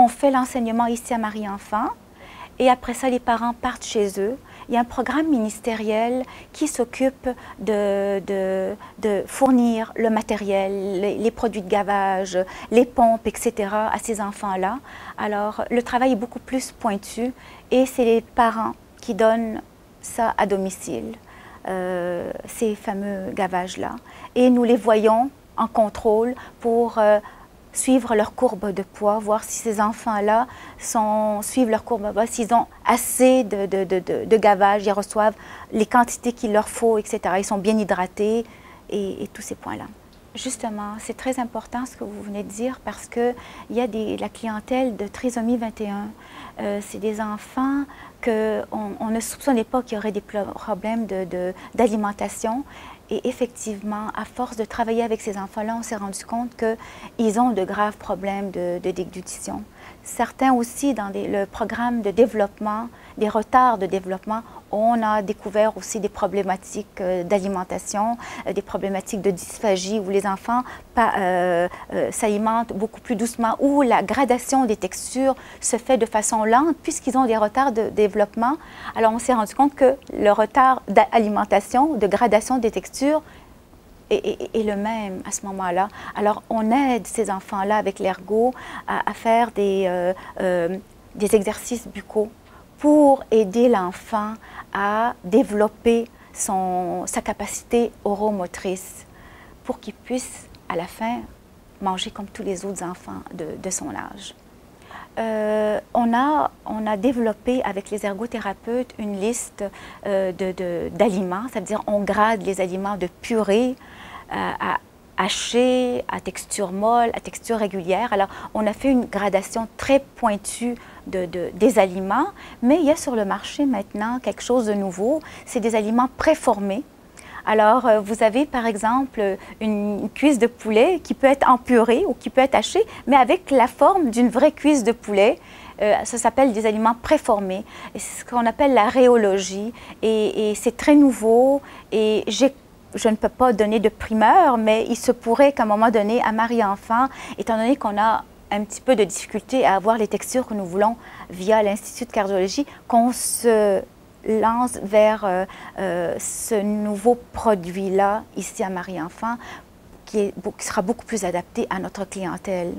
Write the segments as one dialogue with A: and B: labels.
A: on fait l'enseignement ici à Marie-Enfant et après ça, les parents partent chez eux. Il y a un programme ministériel qui s'occupe de fournir le matériel, les produits de gavage, les pompes, etc. à ces enfants-là. Alors, le travail est beaucoup plus pointu et c'est les parents qui donnent ça à domicile, ces fameux gavages-là. Et nous les voyons en contrôle pour suivre leur courbe de poids, voir si ces enfants-là suivent leur courbe de poids, s'ils ont assez de gavage, ils reçoivent les quantités qu'il leur faut, etc. Ils sont bien hydratés et tous ces points-là. Justement, c'est très important ce que vous venez de dire parce qu'il y a la clientèle de trisomie 21. C'est des enfants qu'on ne soupçonnait pas qu'il y aurait des problèmes d'alimentation. Et effectivement, à force de travailler avec ces enfants-là, on s'est rendu compte qu'ils ont de graves problèmes de déglutition. Certains aussi, dans le programme de développement, des retards de développement, on a découvert aussi des problématiques d'alimentation, des problématiques de dysphagie où les enfants s'alimentent beaucoup plus doucement, où la gradation des textures se fait de façon lente puisqu'ils ont des retards de développement. Alors on s'est rendu compte que le retard d'alimentation, de gradation des textures est le même à ce moment-là. Alors on aide ces enfants-là avec l'ergo à faire des exercices buccaux pour aider l'enfant à développer sa capacité oromotrice pour qu'il puisse, à la fin, manger comme tous les autres enfants de son âge. On a développé avec les ergothérapeutes une liste d'aliments, c'est-à-dire on grade les aliments de purée à hachés, à texture molle, à texture régulière. Alors, on a fait une gradation très pointue des aliments, mais il y a sur le marché maintenant quelque chose de nouveau, c'est des aliments préformés. Alors, vous avez par exemple une cuisse de poulet qui peut être en purée ou qui peut être hachée, mais avec la forme d'une vraie cuisse de poulet. Ça s'appelle des aliments préformés. C'est ce qu'on appelle la rhéologie. Et c'est très nouveau. Et je ne peux pas donner de primeur, mais il se pourrait qu'à un moment donné, à Marie-Enfant, étant donné qu'on a un petit peu de difficulté à avoir les textures que nous voulons via l'Institut de cardiologie, qu'on se lance vers ce nouveau produit-là, ici à Marie-Enfant, qui sera beaucoup plus adapté à notre clientèle.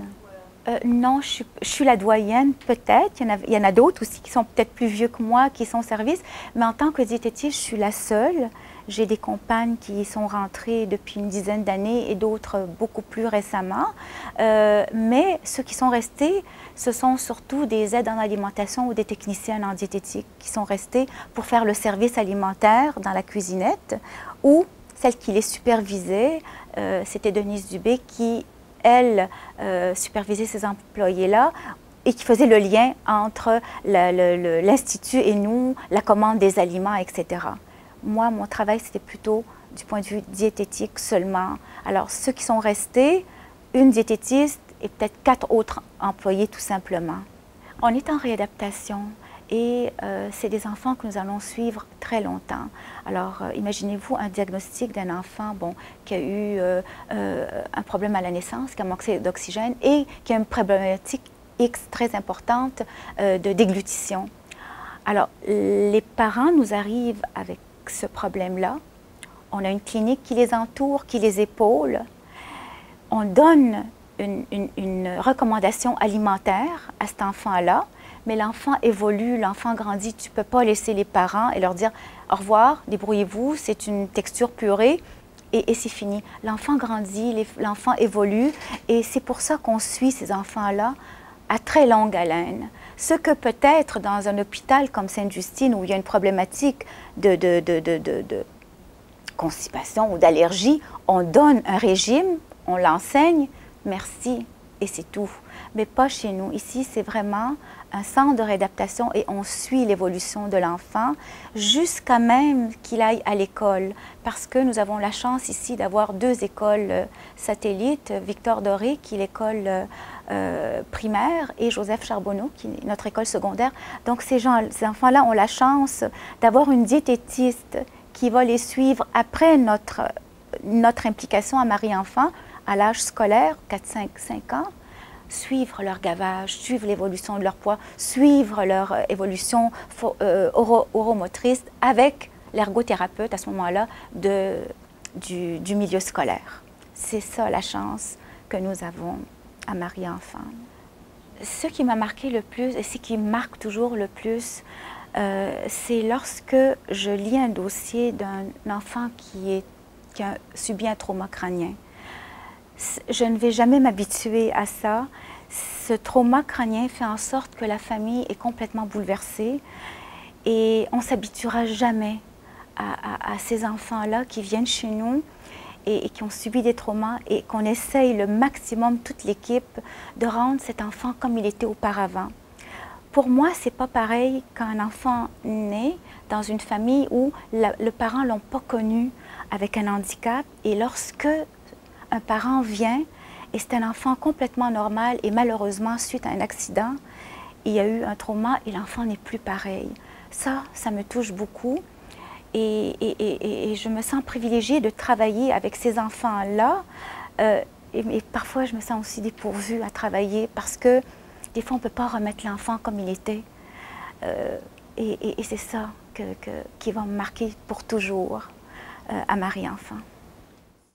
A: Non, je suis la doyenne, peut-être. Il y en a d'autres aussi qui sont peut-être plus vieux que moi, qui sont au service. Mais en tant que diététiste, je suis la seule. J'ai des compagnes qui sont rentrées depuis une dizaine d'années et d'autres beaucoup plus récemment. Mais ceux qui sont restés, ce sont surtout des aides en alimentation ou des techniciennes en diététique qui sont restés pour faire le service alimentaire dans la cuisinette. Ou celle qui les supervisait, c'était Denise Dubé qui, elle, supervisait ces employés-là et qui faisait le lien entre l'Institut et nous, la commande des aliments, etc. Moi, mon travail, c'était plutôt du point de vue diététique seulement. Alors, ceux qui sont restés, une diététiste et peut-être 4 autres employés tout simplement. On est en réadaptation et c'est des enfants que nous allons suivre très longtemps. Alors, imaginez-vous un diagnostic d'un enfant qui a eu un problème à la naissance, qui a manqué d'oxygène et qui a une problématique X très importante de déglutition. Alors, les parents nous arrivent avec ce problème-là. On a une clinique qui les entoure, qui les épaule. On donne une recommandation alimentaire à cet enfant-là, mais l'enfant évolue, l'enfant grandit. Tu ne peux pas laisser les parents et leur dire « au revoir, débrouillez-vous, c'est une texture purée » et c'est fini. L'enfant grandit, l'enfant évolue et c'est pour ça qu'on suit ces enfants-là à très longue haleine. Ce que peut-être dans un hôpital comme Sainte-Justine, où il y a une problématique de constipation ou d'allergie, on donne un régime, on l'enseigne, merci, et c'est tout. Mais pas chez nous. Ici, c'est vraiment un centre de réadaptation et on suit l'évolution de l'enfant jusqu'à même qu'il aille à l'école. Parce que nous avons la chance ici d'avoir 2 écoles satellites, Victor Doré, qui est l'école primaire, et Joseph Charbonneau, qui est notre école secondaire. Donc ces enfants-là ont la chance d'avoir une diététiste qui va les suivre après notre implication à Marie-Enfant, à l'âge scolaire, 4, 5 ans, suivre leur gavage, suivre l'évolution de leur poids, suivre leur évolution oromotrice avec l'ergothérapeute à ce moment-là du milieu scolaire. C'est ça la chance que nous avons à Marie-Enfant. Ce qui m'a marqué le plus et ce qui marque toujours le plus, c'est lorsque je lis un dossier d'un enfant qui a subi un trauma crânien. Je ne vais jamais m'habituer à ça. Ce trauma crânien fait en sorte que la famille est complètement bouleversée et on ne s'habituera jamais à ces enfants-là qui viennent chez nous et qui ont subi des traumas et qu'on essaye le maximum, toute l'équipe, de rendre cet enfant comme il était auparavant. Pour moi, ce n'est pas pareil qu'un enfant naît dans une famille où le parent ne l'a pas connu avec un handicap et lorsque un parent vient et c'est un enfant complètement normal et malheureusement, suite à un accident, il y a eu un trauma et l'enfant n'est plus pareil. Ça me touche beaucoup et je me sens privilégiée de travailler avec ces enfants-là. Et parfois, je me sens aussi dépourvue à travailler parce que des fois, on ne peut pas remettre l'enfant comme il était. Et c'est ça qui va me marquer pour toujours à Marie-Enfant.